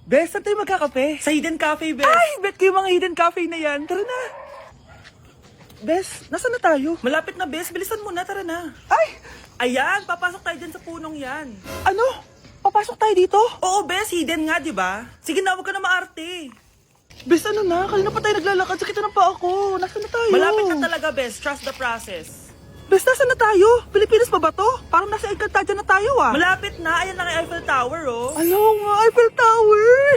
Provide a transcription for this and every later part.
Bes, saan tayo magkakape? Sa Hidden Cafe, Bes. Ay, bet ko yung mga hidden cafe na yan. Tara na. Bes, nasaan na tayo? Malapit na, Bes. Bilisan mo na, tara na. Ay, Ayan, papasok tayo dyan sa punong yan. ano? Papasok tayo dito? Oo, Bes, hidden nga, di ba? Sige na, huwag ka na maarte. Bes, ano na? Kanina pa tayo naglalakad. Sakit na pa ako. Nasaan na tayo? Malapit na talaga, Bes. Trust the process. Bes, nasaan na tayo? Pilipinas pa ba to? Parang nasa Encantadia na tayo ah. Malapit na. Ayan na ang Eiffel Tower, oh. Ano nga, Eiffel Tower!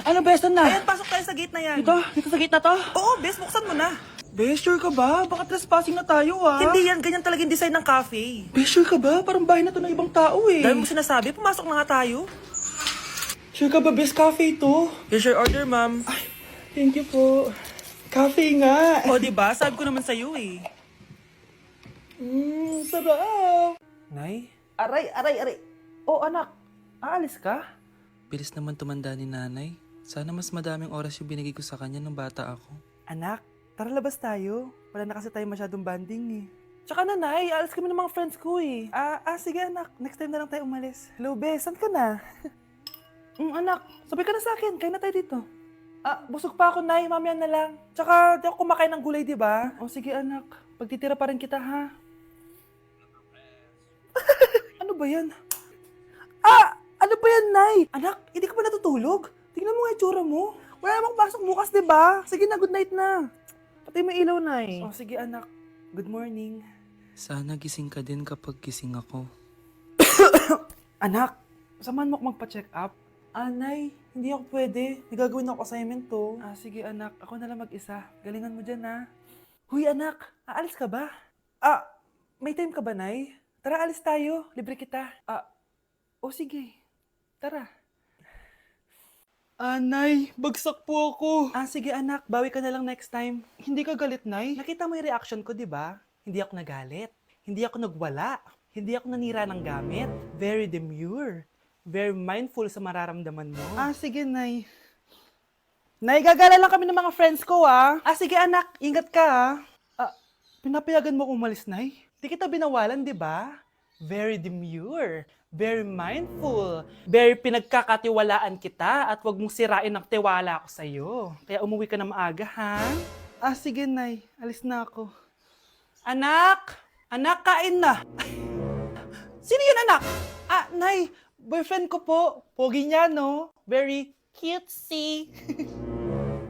Ano, Bes, saan na? Ayan, pasok tayo sa gate na yan. Dito sa gate na to? Oo, Bes, buksan mo na. Bes, sure ka ba? Baka trespassing na tayo ah. Hindi yan, ganyan talaga yung design ng cafe. Bes, sure ka ba? Parang bahay na to ng ibang tao eh. Dahil mo sinasabi, pumasok na nga tayo. Sure ka ba, Bes, cafe to? Here's your order, ma'am. Thank you po. Cafe nga. O, di ba? Sabi ko naman sa'yo, eh. Sarap. Nay? Aray. Oh, anak. Aalis ka? Bilis naman tumanda ni nanay. Sana mas madaming oras yung binigay ko sa kanya nung bata ako. Anak, tara labas tayo. Wala na kasi tayo masyadong banding eh. Tsaka nanay, aalis kami ng mga friends ko eh. Sige anak. Next time na lang tayo umalis. Hello, Bes. Saan ka na? Anak, sabay ka na sa akin. Kain na tayo dito. Busog pa ako, Nay. Mamaya na lang. Tsaka, di ako kumakain ng gulay, di ba? O, sige, anak. Pagtitira pa rin kita, ha? Ano ba yan? Ano ba yan, Nay? Anak, hindi ka pa natutulog? Tingnan mo nga itsura mo. Wala namang pasok bukas, di ba? Sige na, good night na. Patay mo ilaw, Nay. O, sige, anak. Good morning. Sana gising ka din kapag gising ako. Anak, samahan mo ako magpa-check up. Nay, hindi ako pwede. Nagagawin ako assignment to. Sige anak, ako na lang mag-isa. Galingan mo dyan ha. Huy anak, aalis ka ba? May time ka ba, Nay? Tara, alis tayo. Libre kita. Sige. Tara. Nay, bagsak po ako. Sige anak, bawi ka na lang next time. Hindi ka galit, Nay? Nakita mo yung reaction ko, di ba? Hindi ako nagalit. Hindi ako nagwala. Hindi ako nanira ng gamit. Very demure. Very mindful sa mararamdaman mo. Sige, Nay. Nay, gagala lang kami ng mga friends ko, sige, anak. Ingat ka, pinapayagan mo kong umalis, Nay? Di kita binawalan, di ba? Very demure. Very mindful. Very pinagkakatiwalaan kita at wag mong sirain ang tiwala ko sa'yo. Kaya umuwi ka na maaga, ha? Sige, Nay. Alis na ako. Anak! Anak, kain na! Sino yun, anak? Nay, boyfriend ko po. Pogi niya, no? Very cutesy.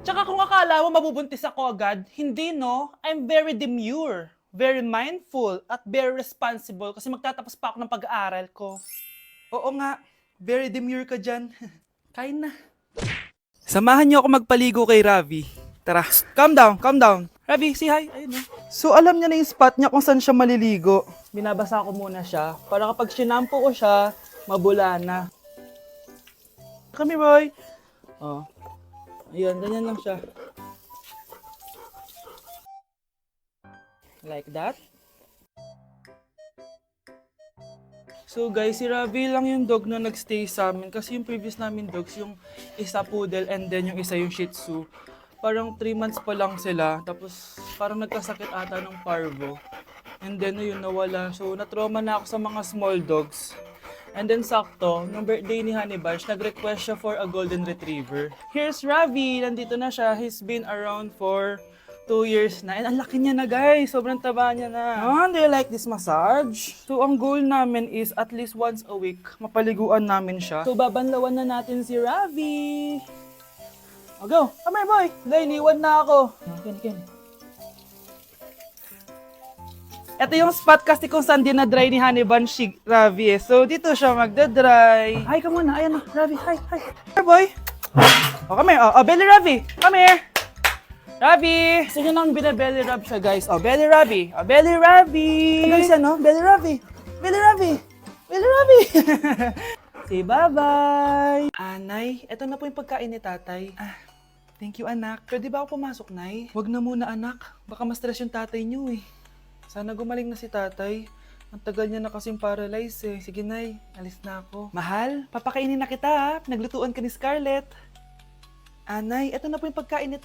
Tsaka kung akala mo mabubuntis ako agad, hindi, no? I'm very demure, very mindful, at very responsible kasi magtatapos pa ako ng pag-aaral ko. Oo nga, very demure ka dyan. Kain na. Samahan niyo ako magpaligo kay Ravi. Tara, calm down, calm down. Ravi, say hi. Ayun, no? So alam niya na yung spot niya kung saan siya maliligo. Binabasa ko muna siya para kapag sinampo ko siya, mabula na. Kami, Roy. Ayan, ganyan lang siya. Like that. So guys, si Ravi lang yung dog na nagstay sa amin kasi yung previous namin dogs, yung isa poodle and then yung isa yung shih tzu. Parang 3 months pa lang sila, tapos parang nagkasakit ata ng parvo. And then yun, nawala. So natrauma na ako sa mga small dogs. And then sakto, nung birthday ni Honey Bunch, nag-request siya for a golden retriever. Here's Ravi, nandito na siya. He's been around for 2 years na. And ang laki niya na, guys. Sobrang taba niya na. Do you like this massage? So ang goal namin is at least once a week, mapaliguan namin siya. So babanlawan na natin si Ravi. Go! Come here, boy! Hindi, iniwan na ako. Ken. Ito yung spot kasi kung saan dinadry ni Honey Bunch si Ravi eh. So, dito siya magdadry. Hi ka muna. Ayan na. Ravi, hi. Here, boy. Come here. Belly Ravi. Come here. Ravi. Gusto nyo nang binabelly rub siya, guys. Belly Ravi. Belly Ravi. Guys, ano? Belly Ravi. Belly Ravi. Belly Ravi. Say bye-bye. Nay, ito na po yung pagkain ni tatay. Thank you, anak. Pwede ba ako pumasok, Nay? Wag na muna, anak. Baka ma-stress yung tatay niyo eh. Sana gumaling na si tatay. Ang tagal niya na kasing paralyzed eh. Sige, Nay. Alis na ako. Mahal, papakainin na kita ha. Pinaglutuan ka ni Scarlett. Nay, eto na po yung pagkain ni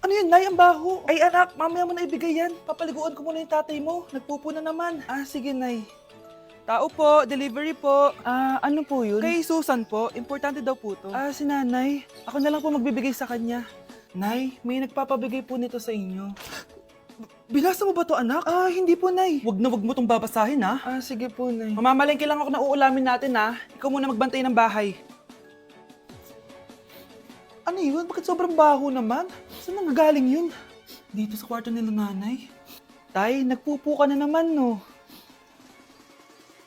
Ano yun, Nay? Ang baho. Ay, anak, mamaya mo na ibigay yan. Papaliguan ko muna yung tatay mo. Nagpupo na naman. Sige, Nay. Tao po, delivery po. Ano po yun? Kay Susan po, importante daw po to. Si nanay. Ako na lang po magbibigay sa kanya. Nay, may nagpapabigay po nito sa inyo. Binasa mo ba to, anak? Hindi po, nay. Wag mo tong babasahin, ha? Sige po, nay. Mamamalengke lang ako na uulamin natin, ha? Ikaw muna magbantay ng bahay. Ano yun? Bakit sobrang baho naman? Saan nanggagaling yun? Dito sa kwarto nila nanay. Tay, nagpupo ka na naman, no?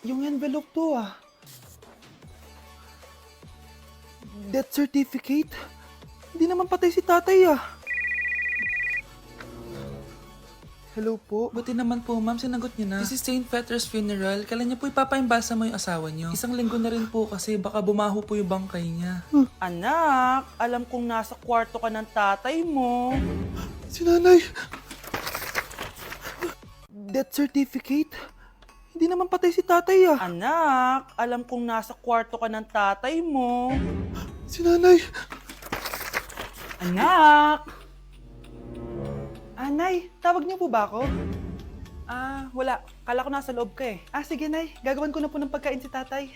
Yung envelope to, Death certificate? Hindi naman patay si tatay, Hello po. Buti naman po, ma'am, sinagot niyo na. This is St. Peter's Funeral. Kala niya po ipapaimbasa mo yung asawa niyo. Isang linggo na rin po kasi baka bumaho po yung bangkay niya. Anak, alam kong nasa kwarto ka ng tatay mo. Si nanay. Death certificate? Hindi naman patay si tatay, Anak, alam kong nasa kwarto ka ng tatay mo. Si nanay. Anak! Nay, tawag niyo po ba ako? Wala. Kala ko nasa loob ka eh. Sige, Nay. Gagawan ko na po ng pagkain si tatay.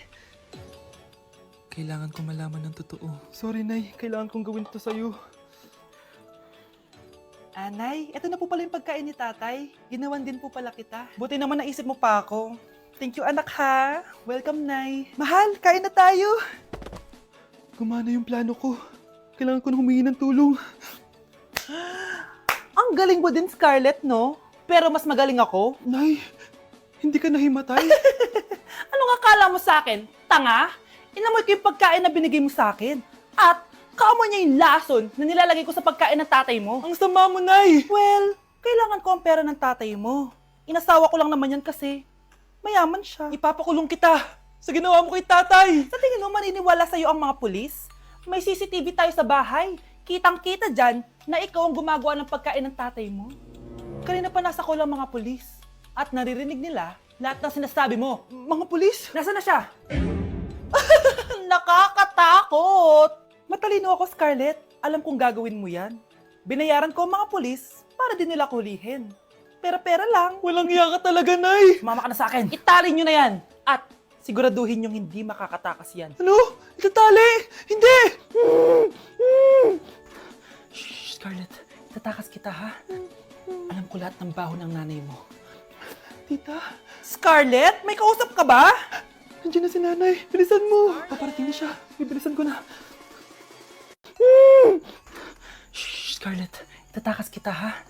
Kailangan ko malaman ng totoo. Sorry, Nay. Kailangan kong gawin ito sa'yo. Nay, eto na po pala yung pagkain ni tatay. Ginawan din po pala kita. Buti naman naisip mo pa ako. Thank you, anak, ha. Welcome, Nay. Mahal, kain na tayo. Gumana yung plano ko. Kailangan ko na humingi ng tulong. Ang galing mo din, Scarlett, no? Pero mas magaling ako. Nay, hindi ka nahimatay. Anong akala mo sa akin? Tanga? Inamoy ko yung pagkain na binigay mo sa akin. At kaamoy niya yung lason na nilalagay ko sa pagkain ng tatay mo. Ang sama mo, Nay. Well, kailangan ko ang pera ng tatay mo. Inasawa ko lang naman yan kasi mayaman siya. Ipapakulong kita sa ginawa mo kay tatay. Sa tingin mo, maniniwala sa'yo ang mga pulis? May CCTV tayo sa bahay. Kitang-kita dyan na ikaw ang gumagawa ng pagkain ng tatay mo. Kanina pa nasa kulang mga pulis. At naririnig nila lahat ng sinasabi mo. Mga pulis? Nasaan na siya? Nakakatakot! Matalino ako, Scarlett. Alam kong gagawin mo yan. Binayaran ko ang mga pulis para din nila kulihin. Pera-pera lang. Walang iya ka talaga, Nay. Sumama ka na sa akin. Itali nyo na yan. At siguraduhin yung hindi makakatakas yan. Ano? Itatali? Hindi! Shh, Scarlett. Itatakas kita, ha? Alam ko lahat ng baho ng nanay mo. Tita? Scarlett? May kausap ka ba? Nandiyan na si nanay. Bilisan mo. Paparating na siya. Bibilisan ko na. Shh, Scarlett. Itatakas kita, ha?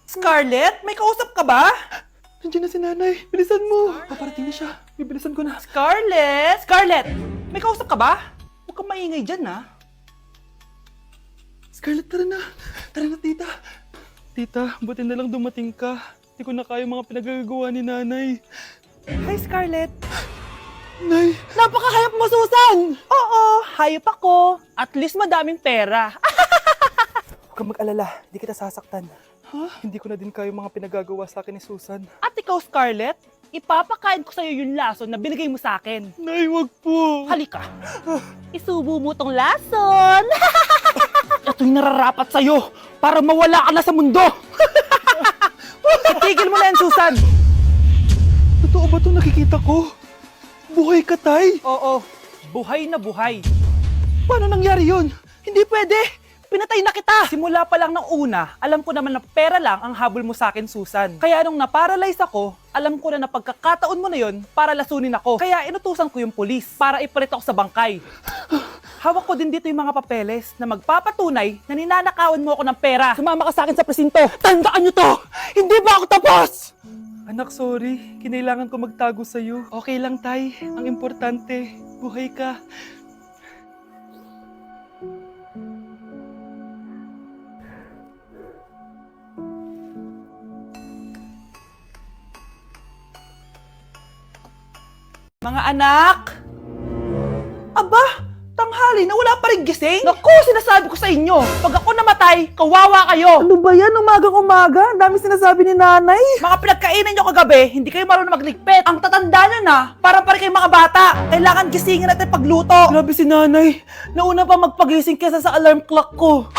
Scarlett? May kausap ka ba? Nandiyan na si nanay. Bilisan mo. Paparating na siya. Bibilisan ko na. Scarlett! Scarlett! May kausap ka ba? Huwag kang maingay dyan, ha? Scarlett, tara na. Tara na, tita. Tita, buti na lang dumating ka. Hindi ko na kaya mga pinagagawa ni nanay. Hi, Scarlett. Nay. Napaka-hayop mo, Susan! Oo, hayop ako. At least madaming pera. Huwag kang mag-alala. Hindi kita sasaktan. Hindi ko na din kaya mga pinagagawa sa akin ni Susan. At ikaw, Scarlett, ipapakain ko sa'yo yung lason na binigay mo sa akin. Nay, wag po. Halika. Isubo mo tong lason. Ito'y nararapat sa'yo para mawala ka na sa mundo. Itigil mo na yan, Susan. Totoo ba itong nakikita ko? Buhay ka, Tay? Oo, buhay na buhay. Paano nangyari yun? Hindi pwede. Pinatay na kita! Simula pa lang ng una, alam ko naman na pera lang ang habol mo sa akin, Susan. Kaya nung naparalyze ako, alam ko na pagkakataon mo na yon para lasunin ako. Kaya inutusan ko yung pulis para ipalit ako sa bangkay. Hawak ko din dito yung mga papeles na magpapatunay na ninanakawan mo ako ng pera. Sumama ka sa akin sa presinto. Tandaan nyo to! Hindi ba ako tapos? Anak, sorry. Kinailangan ko magtago sa'yo. Okay lang, Tay. Ang importante, buhay ka. Mga anak! Aba! Tanghali na wala pa rin gising? Naku, sinasabi ko sa inyo, pag ako namatay, kawawa kayo! Ano ba yan? Umagang-umaga? Ang dami sinasabi ni nanay. Mga pinagkainan nyo kagabi, hindi kayo marunong magligpit. Ang tatanda nyo na, parang pa rin kayong mga bata. Kailangan gisingin natin pagluto. Grabe si nanay. Nauna pa magpagising kesa sa alarm clock ko.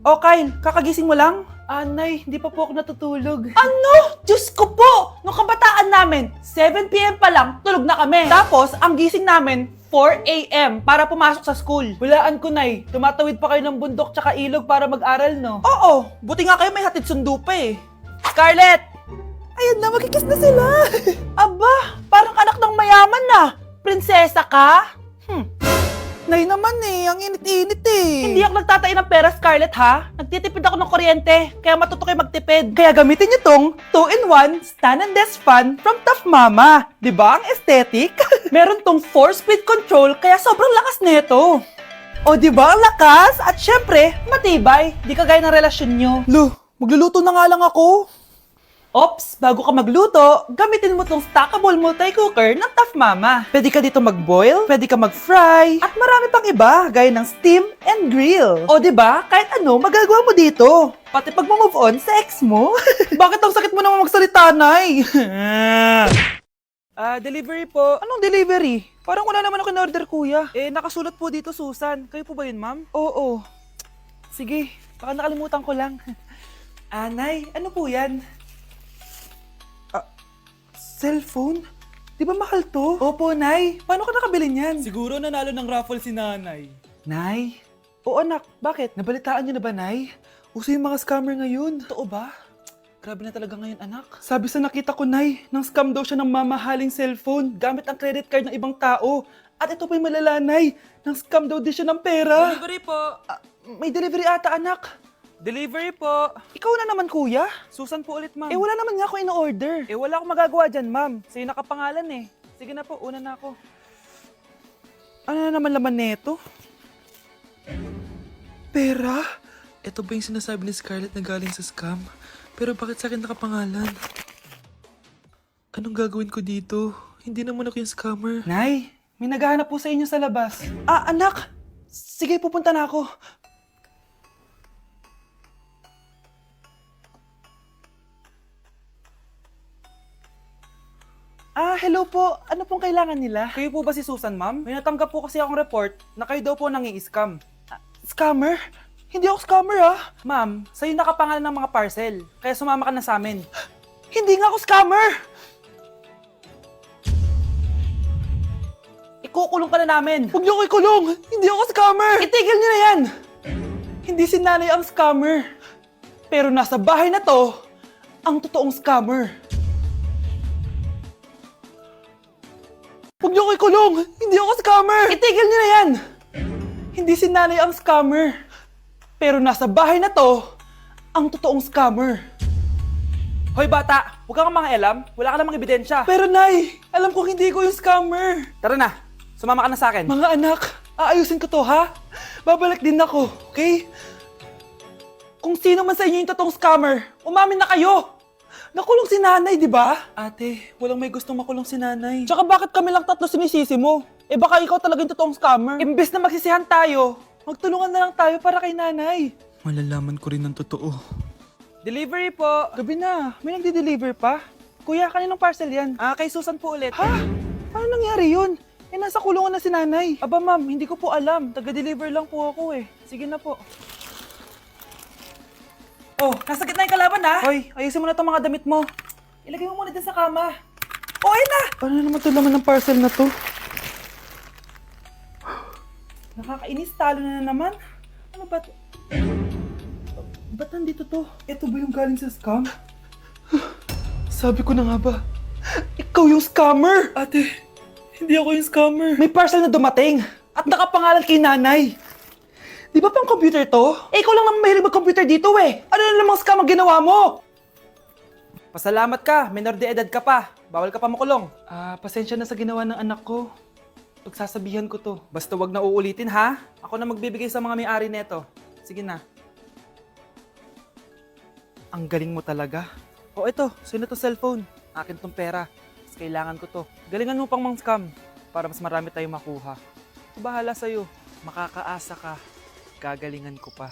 O Kyle, kakagising mo lang? Nay, hindi pa po ako natutulog. Ano? Diyos ko po! Nung kabataan namin, 7 p.m. pa lang, tulog na kami. Tapos, ang gising namin, 4 a.m. para pumasok sa school. Hulaan ko, Nay. Tumatawid pa kayo ng bundok tsaka ilog para mag-aral, no? Oo! Buti nga kayo may hatid sundo pa eh. Scarlett! Ayan na, magkikiss na sila. Aba, parang anak ng mayaman na. Prinsesa ka? Nay naman eh, ang init-init eh. Hindi ako nagtatain ng pera, Scarlett, ha? Nagtitipid ako ng kuryente, kaya matuto kayo magtipid. Kaya gamitin niyo tong 2-in-1 Stand and Desk Fan from Tough Mama. Di ba? Ang aesthetic. Meron tong 4-speed control, kaya sobrang lakas nito. O di ba ang lakas? At syempre, matibay. Di kagaya ng relasyon nyo. Lo, magluluto na nga lang ako. Ops, bago ka magluto, gamitin mo tong stackable multi-cooker ng Tough Mama. Pwede ka dito mag-boil, pwede ka mag-fry, at marami pang iba, gaya ng steam and grill. O di ba? Kahit ano, magagawa mo dito. Pati pag move on sa ex mo. Bakit ang sakit mo naman magsalita, Nay? Delivery po. Anong delivery? Parang wala naman ako in-order, kuya. Nakasulat po dito, Susan. Kayo po ba yun, ma'am? Oo. Sige, baka nakalimutan ko lang. Nay, ano po yan? Cellphone? Di ba mahal to? Opo, Nay. Paano ka nakabili niyan? Siguro nanalo ng raffle si nanay. Nay? Oo, anak. Bakit? Nabalitaan niyo na ba, Nay? Uso yung mga scammer ngayon. Totoo ba? Grabe na talaga ngayon, anak. Sabi sa nakita ko, Nay, nang scam daw siya ng mamahaling cellphone gamit ang credit card ng ibang tao. At ito pa yung malala, Nay. Nang scam daw din siya ng pera. Delivery po. May delivery ata, anak. Delivery po. Ikaw na naman, kuya. Susan po ulit, ma'am. Wala naman nga ako in-order. Wala akong magagawa dyan, ma'am. Sa'yo nakapangalan eh. Sige na po, una na ako. Ano na naman laman neto? Pera? Ito ba yung sinasabi ni Scarlett na galing sa scam? Pero bakit sa akin nakapangalan? Anong gagawin ko dito? Hindi naman ako yung scammer. Nay, may naghahanap po sa inyo sa labas. Anak! Sige, pupunta na ako. Hello po. Ano pong kailangan nila? Kayo po ba si Susan, ma'am? May natanggap po kasi akong report na kayo daw po nangi-scam. Scammer? Hindi ako scammer, Ma'am, sa'yo nakapangalan ng mga parcel. Kaya sumama ka na sa amin. Hindi nga ako scammer! Ikukulong ka na namin. Huwag niyo ko ikulong! Hindi ako scammer! Itigil niyo na yan! Hindi si nanay ang scammer. Pero nasa bahay na to, ang totoong scammer. Huwag niyo ko ikulong! Hindi ako scammer! Itigil niyo na yan! Hindi si nanay ang scammer. Pero nasa bahay na to, ang totoong scammer. Hoy bata, huwag kang mangialam. Wala ka namang ebidensya. Pero nay, alam ko hindi ko yung scammer. Tara na, sumama ka na sa akin. Mga anak, aayusin ko to, ha? Babalik din ako, okay? Kung sino man sa inyo yung totoong scammer, umamin na kayo! Nakulong si nanay, di ba? Ate, walang may gustong makulong si nanay. Tsaka bakit kami lang tatlo sinisisi mo? Baka ikaw talaga yung totoong scammer. Imbes na magsisihan tayo, magtulungan na lang tayo para kay nanay. Malalaman ko rin ng totoo. Delivery po. Gabi na, may nagde-deliver pa? Kuya, kaninong parcel yan? Kay Susan po ulit. Ha? Paano nangyari yun? Nasa kulungan na si nanay. Aba ma'am, hindi ko po alam. Taga-deliver lang po ako eh. Sige na po. Oh, nasa gitna yung kalaban ha? Hoy, ayusin mo na itong mga damit mo. Ilagay mo muna din sa kama. Ayun na! Ano naman ito laman ng parcel na to? Nakakainis, talo na naman. Ano ba ito? Ba't nandito to? Ito ba yung galing sa scam? Sabi ko na nga ba, ikaw yung scammer! Ate, hindi ako yung scammer. May parcel na dumating at nakapangalan kay nanay. Di ba pang computer to? Ikaw lang naman mahilig mag-computer dito eh. Ano na namang scam ang ginawa mo? Pasalamat ka, minor de edad ka pa. Bawal ka pa makulong. Pasensya na sa ginawa ng anak ko. Pagsasabihan ko to. Basta wag na uulitin ha. Ako na magbibigay sa mga may-ari neto. Sige na. Ang galing mo talaga. O ito, sino to cellphone? Akin tong pera. Mas kailangan ko to. Galingan mo pang mang scam para mas marami tayong makuha. Bahala sa'yo. Makakaasa ka. Gagalingan ko pa.